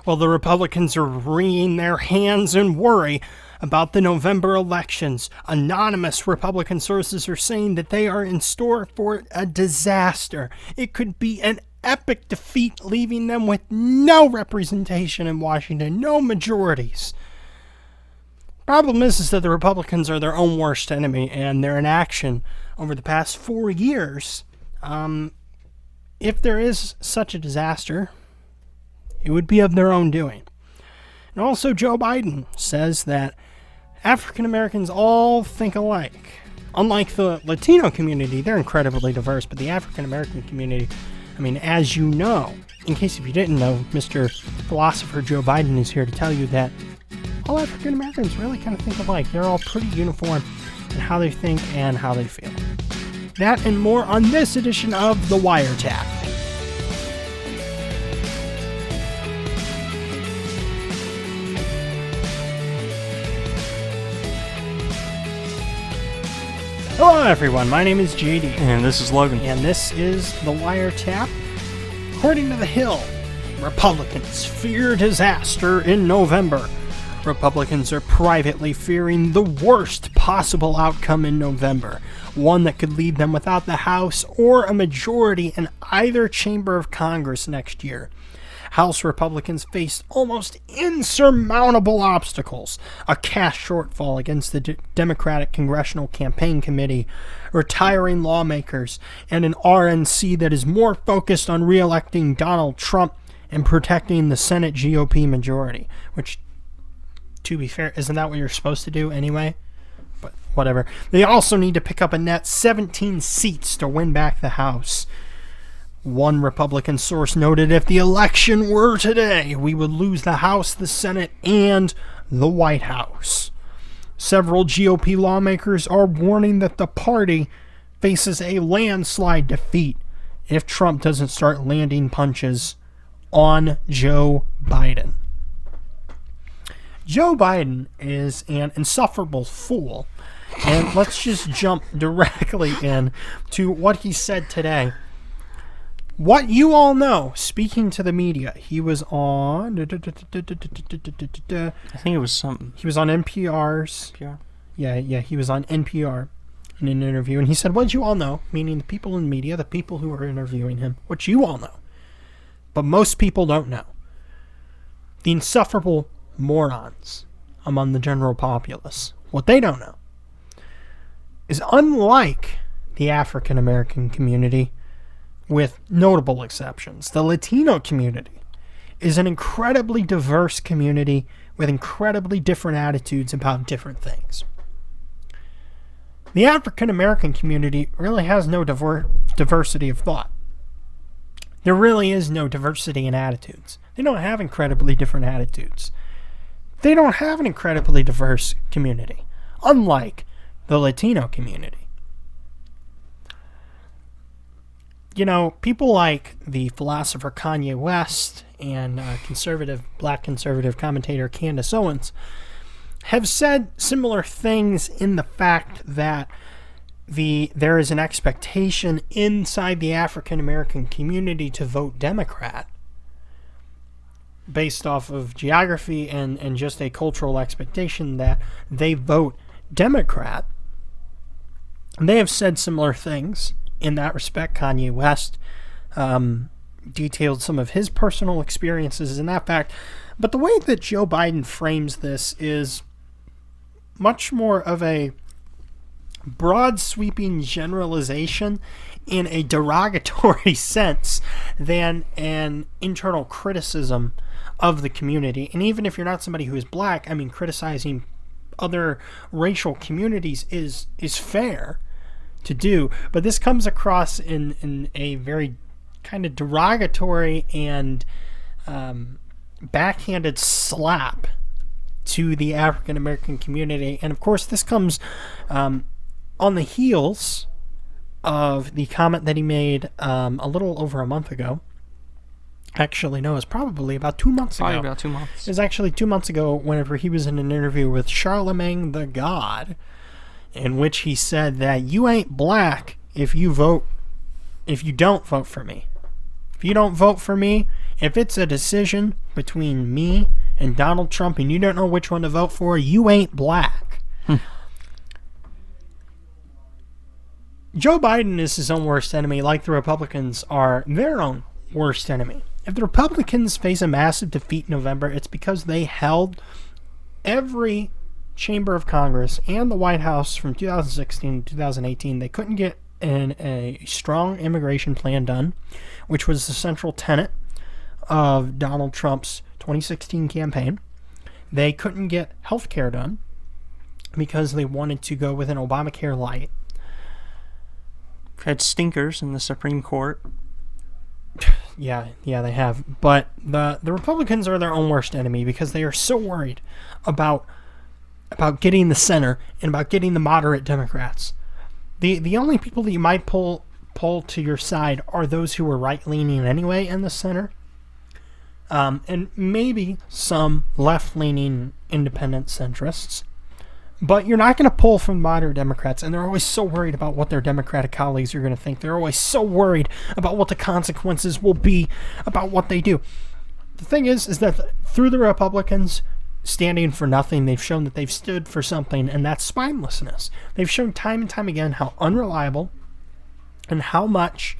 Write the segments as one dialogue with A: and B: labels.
A: While the Republicans are wringing their hands in worry about the November elections, anonymous Republican sources are saying that they are in store for a disaster. It could be an epic defeat, leaving them with no representation in Washington, no majorities. Problem is that the Republicans are their own worst enemy, and their inaction over the past 4 years, if there is such a disaster, it would be of their own doing. And also, Joe Biden says that African Americans all think alike. Unlike the Latino community, they're incredibly diverse, but the African American community, I mean, as you know, in case if you didn't know, Mr. Philosopher Joe Biden is here to tell you that all African Americans really kind of think alike. They're all pretty uniform in how they think and how they feel. That and more on this edition of The WireTap. Hello everyone, my name is JD.
B: And this is Logan.
A: And this is The WireTap. According to The Hill, Republicans fear disaster in November. Republicans are privately fearing the worst possible outcome in November, one that could leave them without the House or a majority in either chamber of Congress next year. House Republicans faced almost insurmountable obstacles, a cash shortfall against the Democratic Congressional Campaign Committee, retiring lawmakers, and an RNC that is more focused on re-electing Donald Trump and protecting the Senate GOP majority, which, to be fair, isn't that what you're supposed to do anyway? But whatever. They also need to pick up a net 17 seats to win back the House. One Republican source noted, if the election were today, we would lose the House, the Senate, and the White House. Several GOP lawmakers are warning that the party faces a landslide defeat if Trump doesn't start landing punches on Joe Biden. Joe Biden is an insufferable fool, and let's just jump directly in to what he said today. What you all know, speaking to the media, he was on...
B: I think it was something.
A: He was on NPR's...
B: NPR?
A: Yeah, he was on NPR in an interview, and he said, what you all know, meaning the people in the media, the people who are interviewing him, what you all know, but most people don't know. The insufferable morons among the general populace, what they don't know is, unlike the African American community, with notable exceptions, the Latino community is an incredibly diverse community with incredibly different attitudes about different things. The African American community really has no diversity of thought. There really is no diversity in attitudes. They don't have incredibly different attitudes. They don't have an incredibly diverse community, unlike the Latino community. You know, people like the philosopher Kanye West and black conservative commentator Candace Owens have said similar things in the fact that there is an expectation inside the African American community to vote Democrat based off of geography and just a cultural expectation that they vote Democrat. And they have said similar things in that respect. Kanye West detailed some of his personal experiences in that fact. But the way that Joe Biden frames this is much more of a broad sweeping generalization in a derogatory sense than an internal criticism of the community. And even if you're not somebody who is black, I mean, criticizing other racial communities is fair to do, but this comes across in a very kind of derogatory and backhanded slap to the African American community. And of course, this comes on the heels of the comment that he made a little over a month ago. Actually, no, it was probably about 2 months ago.
B: Probably about 2 months.
A: It was actually 2 months ago whenever he was in an interview with Charlemagne the God, in which he said that you ain't black if you don't vote for me. If you don't vote for me, if it's a decision between me and Donald Trump and you don't know which one to vote for, you ain't black. Joe Biden is his own worst enemy, like the Republicans are their own worst enemy. If the Republicans face a massive defeat in November, it's because they held every chamber of Congress and the White House from 2016 to 2018. They couldn't get a strong immigration plan done, which was the central tenet of Donald Trump's 2016 campaign. They couldn't get health care done because they wanted to go with an Obamacare light.
B: Had stinkers in the Supreme Court.
A: Yeah, they have. But the Republicans are their own worst enemy because they are so worried about getting the center and about getting the moderate Democrats. The only people that you might pull to your side are those who are right-leaning anyway in the center. And maybe some left-leaning independent centrists. But you're not going to pull from moderate Democrats, and they're always so worried about what their Democratic colleagues are going to think. They're always so worried about what the consequences will be about what they do. The thing is that through the Republicans standing for nothing, they've shown that they've stood for something, and that's spinelessness. They've shown time and time again how unreliable and how much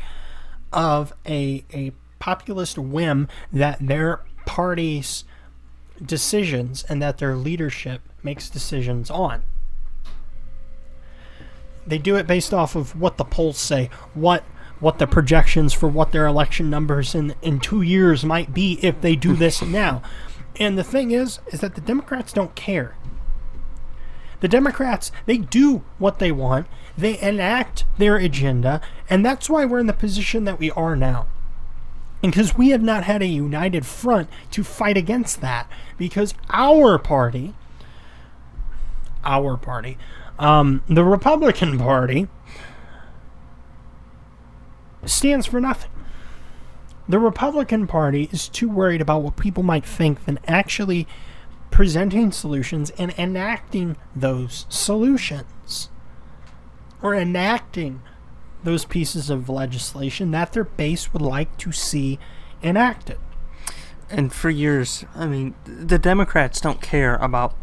A: of a populist whim that their party's decisions and that their leadership makes decisions on. They do it based off of what the polls say, what the projections for what their election numbers in 2 years might be if they do this now. And the thing is that the Democrats don't care. The Democrats, they do what they want, they enact their agenda, and that's why we're in the position that we are now. And because we have not had a united front to fight against that, because our party, the Republican Party, stands for nothing. The Republican Party is too worried about what people might think than actually presenting solutions and enacting those solutions. Or enacting those pieces of legislation that their base would like to see enacted.
B: And for years, I mean, the Democrats don't care about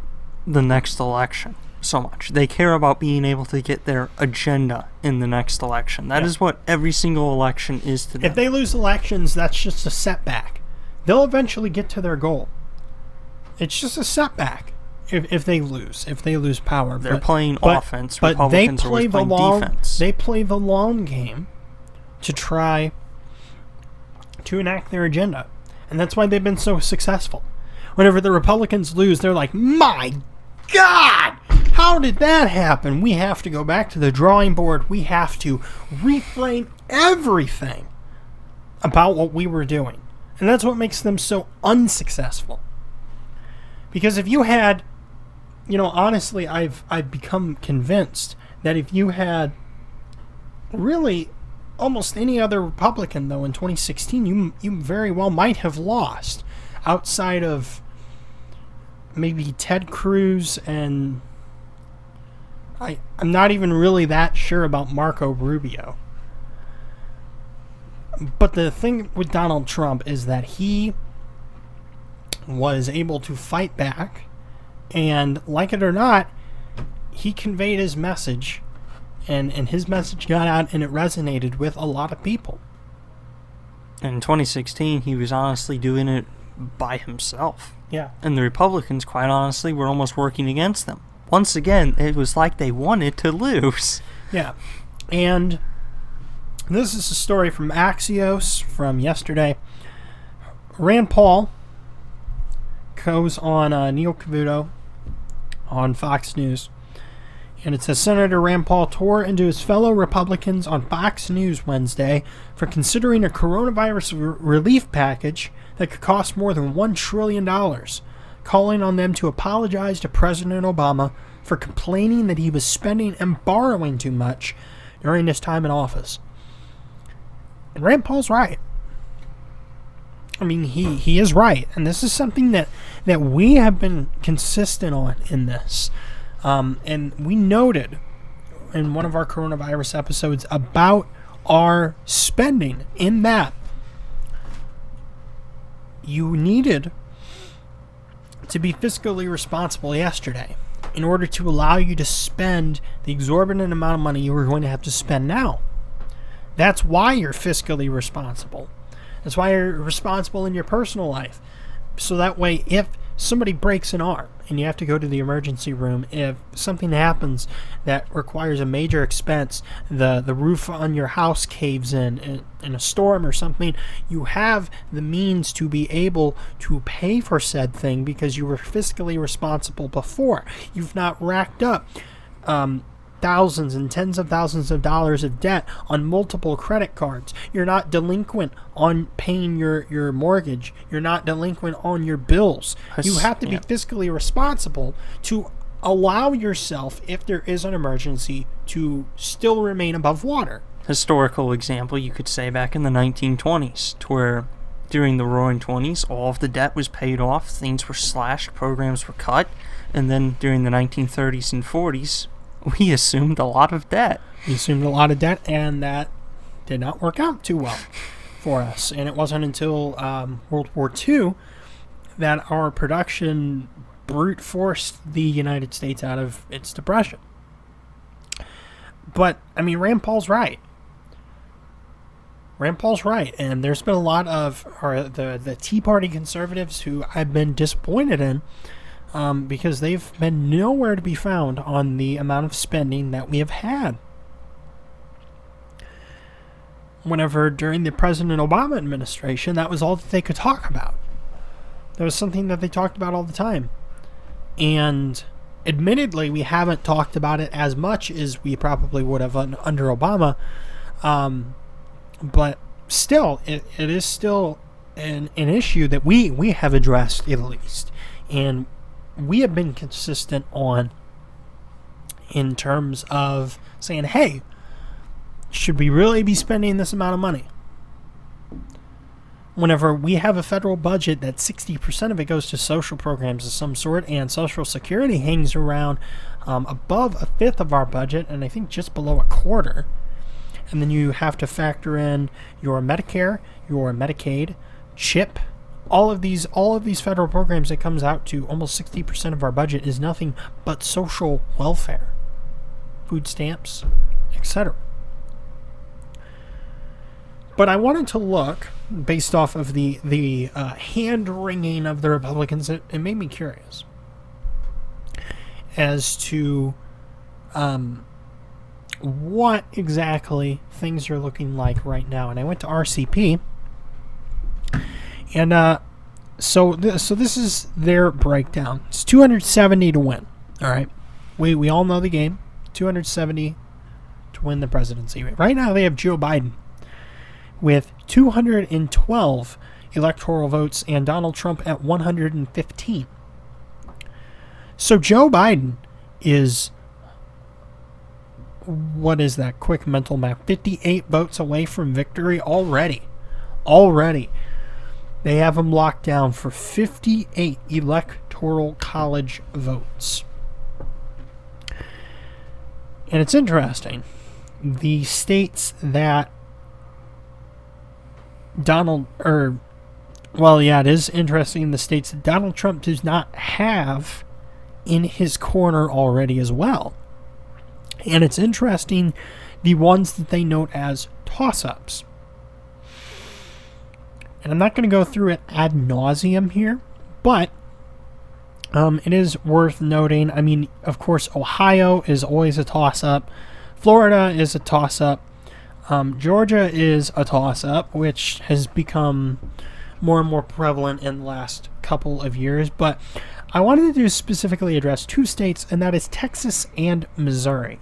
B: the next election so much. They care about being able to get their agenda in the next election. That is what every single election is to them.
A: If they lose elections, that's just a setback. They'll eventually get to their goal. It's just a setback if they lose power.
B: They're playing offense. Republicans are always playing defense.
A: They play the long game to try to enact their agenda. And that's why they've been so successful. Whenever the Republicans lose, they're like, my God! How did that happen? We have to go back to the drawing board. We have to reframe everything about what we were doing. And that's what makes them so unsuccessful. Because if you had, honestly, I've become convinced that if you had really almost any other Republican, though, in 2016, you very well might have lost, outside of maybe Ted Cruz, and I'm not even really that sure about Marco Rubio. But the thing with Donald Trump is that he was able to fight back, and like it or not, he conveyed his message, and his message got out, and it resonated with a lot of people.
B: In 2016, he was honestly doing it by himself.
A: Yeah.
B: And the Republicans, quite honestly, were almost working against them. Once again, it was like they wanted to lose.
A: Yeah. And this is a story from Axios from yesterday. Rand Paul goes on Neil Cavuto on Fox News. And it says, Senator Rand Paul tore into his fellow Republicans on Fox News Wednesday for considering a coronavirus relief package that could cost more than $1 trillion, calling on them to apologize to President Obama for complaining that he was spending and borrowing too much during his time in office. And Rand Paul's right. I mean, he is right. And this is something that we have been consistent on in this. And we noted in one of our coronavirus episodes about our spending in that you needed to be fiscally responsible yesterday in order to allow you to spend the exorbitant amount of money you were going to have to spend now. That's why you're fiscally responsible. That's why you're responsible in your personal life. So that way, if somebody breaks an arm and you have to go to the emergency room, if something happens that requires a major expense, the roof on your house caves in a storm or something, you have the means to be able to pay for said thing because you were fiscally responsible before. You've not racked up thousands and tens of thousands of dollars of debt on multiple credit cards. You're not delinquent on paying your mortgage. You're not delinquent on your bills. You have to be fiscally responsible to allow yourself, if there is an emergency, to still remain above water.
B: Historical example, you could say back in the 1920s, to where during the Roaring Twenties, all of the debt was paid off, things were slashed, programs were cut, and then during the 1930s and 40s, we assumed a lot of debt.
A: We assumed a lot of debt, and that did not work out too well for us. And it wasn't until World War II that our production brute forced the United States out of its depression. But, I mean, Rand Paul's right. Rand Paul's right, and there's been a lot of the Tea Party conservatives who I've been disappointed in, because they've been nowhere to be found on the amount of spending that we have had. Whenever during the President Obama administration, that was all that they could talk about. That was something that they talked about all the time. And admittedly, we haven't talked about it as much as we probably would have under Obama. But still, it is still an issue that we have addressed at least. And we have been consistent on in terms of saying, hey, should we really be spending this amount of money? Whenever we have a federal budget that 60% of it goes to social programs of some sort, and Social Security hangs around above a fifth of our budget, and I think just below a quarter. And then you have to factor in your Medicare, your Medicaid, CHIP. All of these federal programs that comes out to almost 60% of our budget is nothing but social welfare, food stamps, etc. But I wanted to look, based off of the hand-wringing of the Republicans, it made me curious as to what exactly things are looking like right now. And I went to RCP, and so this is their breakdown. It's 270 to win. All right, we all know the game. 270 to win the presidency. Right now they have Joe Biden with 212 electoral votes and Donald Trump at 115. So Joe Biden is, what is that? Quick mental math. 58 votes away from victory already. They have him locked down for 58 electoral college votes. And it's interesting. The states that it is interesting. The states that Donald Trump does not have in his corner already as well. And it's interesting, the ones that they note as toss-ups. And I'm not going to go through it ad nauseum here, but it is worth noting. I mean, of course, Ohio is always a toss-up. Florida is a toss-up. Georgia is a toss-up, which has become more and more prevalent in the last couple of years. But I wanted to specifically address two states, and that is Texas and Missouri.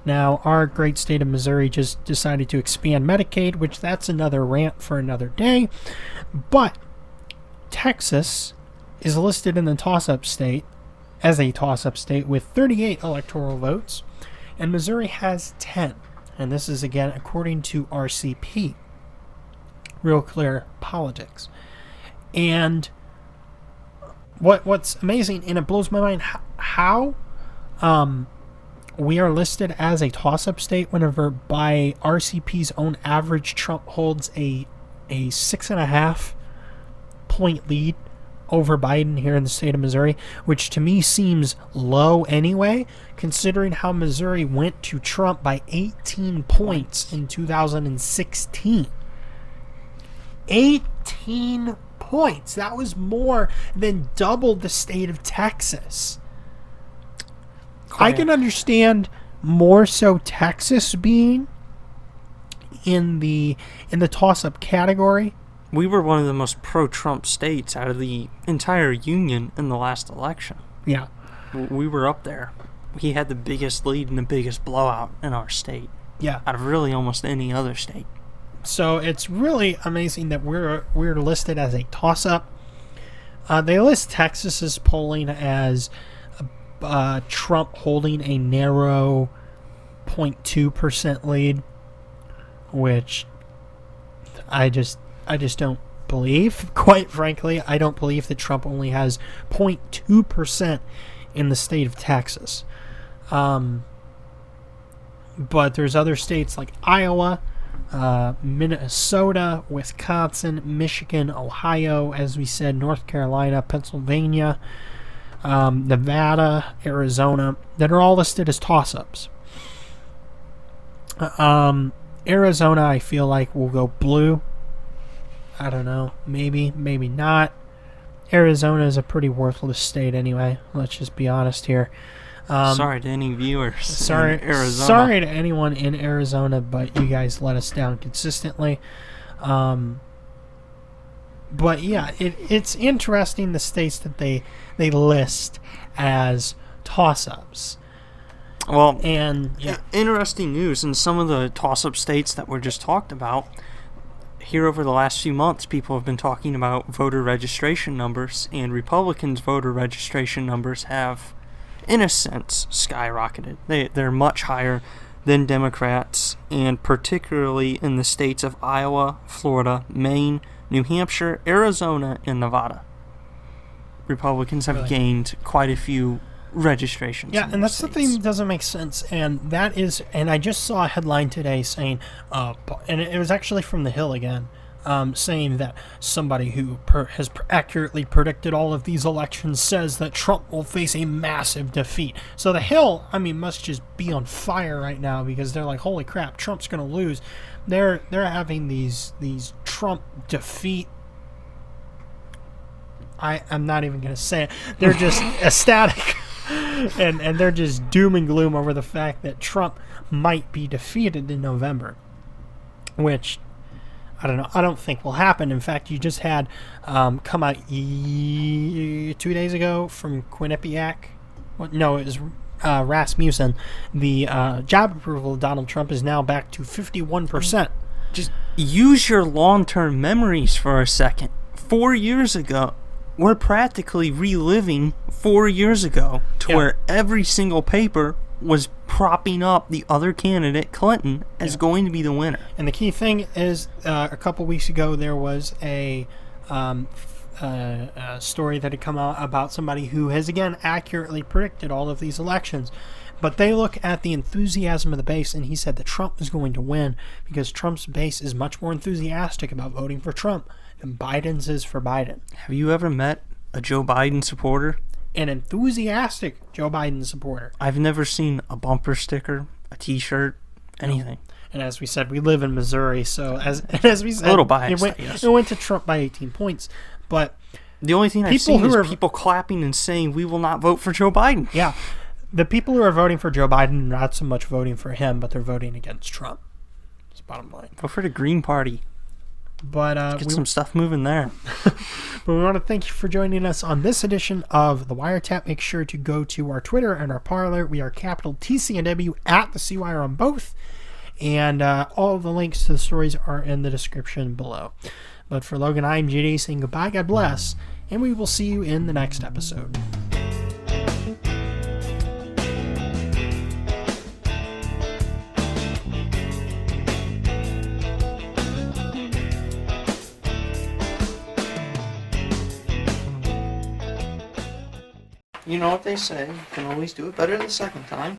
A: Now, our great state of Missouri just decided to expand Medicaid, which that's another rant for another day. But Texas is listed in the toss-up state as a toss-up state with 38 electoral votes, and Missouri has 10. And this is, again, according to RCP, Real Clear Politics. And what's amazing, and it blows my mind, how we are listed as a toss-up state whenever by RCP's own average, Trump holds a 6.5 point lead over Biden here in the state of Missouri, which to me seems low anyway, considering how Missouri went to Trump by 18 points in 2016. 18 points. That was more than double the state of Texas. I can understand more so Texas being in the toss-up category.
B: We were one of the most pro-Trump states out of the entire union in the last election.
A: Yeah.
B: We were up there. We had the biggest lead and the biggest blowout in our state.
A: Yeah.
B: Out of really almost any other state.
A: So it's really amazing that we're listed as a toss-up. They list Texas's polling as Trump holding a narrow 0.2% lead, which I just don't believe. Quite frankly, I don't believe that Trump only has 0.2% in the state of Texas. But there's other states like Iowa, Minnesota, Wisconsin, Michigan, Ohio, as we said, North Carolina, Pennsylvania, Nevada, Arizona, that are all listed as toss-ups. Arizona, I feel like, will go blue. I don't know. Maybe not. Arizona is a pretty worthless state anyway. Let's just be honest here.
B: Sorry to any viewers in Arizona.
A: Sorry to anyone in Arizona, but you guys let us down consistently. But yeah, it's interesting the states that they list as toss-ups.
B: Well,
A: and yeah.
B: Interesting news in some of the toss-up states that were just talked about. Here over the last few months, people have been talking about voter registration numbers, and Republicans' voter registration numbers have, in a sense, skyrocketed. They're much higher than Democrats, and particularly in the states of Iowa, Florida, Maine, New Hampshire, Arizona, and Nevada. Republicans have gained quite a few registrations.
A: Yeah, and that's the thing that doesn't make sense, and that is, and I just saw a headline today saying, and it was actually from The Hill again, saying that somebody who has accurately predicted all of these elections says that Trump will face a massive defeat. So The Hill, must just be on fire right now because they're like, holy crap, Trump's going to lose. They're having these Trump defeat. I'm not even going to say it. They're just ecstatic. And they're just doom and gloom over the fact that Trump might be defeated in November, which I don't know. I don't think will happen. In fact, you just had come out 2 days ago from Quinnipiac. No, it was Rasmussen. The job approval of Donald Trump is now back to 51%.
B: Just use your long-term memories for a second. 4 years ago, we're practically reliving 4 years ago to where every single paper was propping up the other candidate, Clinton, as going to be the winner.
A: And the key thing is, a couple weeks ago, there was a story that had come out about somebody who has, again, accurately predicted all of these elections. But they look at the enthusiasm of the base, and he said that Trump is going to win because Trump's base is much more enthusiastic about voting for Trump than Biden's is for Biden.
B: Have you ever met a Joe Biden supporter?
A: An enthusiastic Joe Biden supporter.
B: I've never seen a bumper sticker, a T-shirt, anything.
A: And as we said, we live in Missouri, so as we said,
B: a little biased, I guess.
A: It went to Trump by 18 points. But
B: the only thing I've seen is people clapping and saying, we will not vote for Joe Biden.
A: Yeah. The people who are voting for Joe Biden are not so much voting for him, but they're voting against Trump. That's the bottom line.
B: Vote for the Green Party.
A: But
B: get some stuff moving there.
A: But we want to thank you for joining us on this edition of the WireTap. Make sure to go to our Twitter and our Parler. We are capital TCNW at the CWire on both. And all the links to the stories are in the description below. But for Logan, I'm JD saying goodbye, God bless, and we will see you in the next episode.
B: You know what they say, you can always do it better the second time.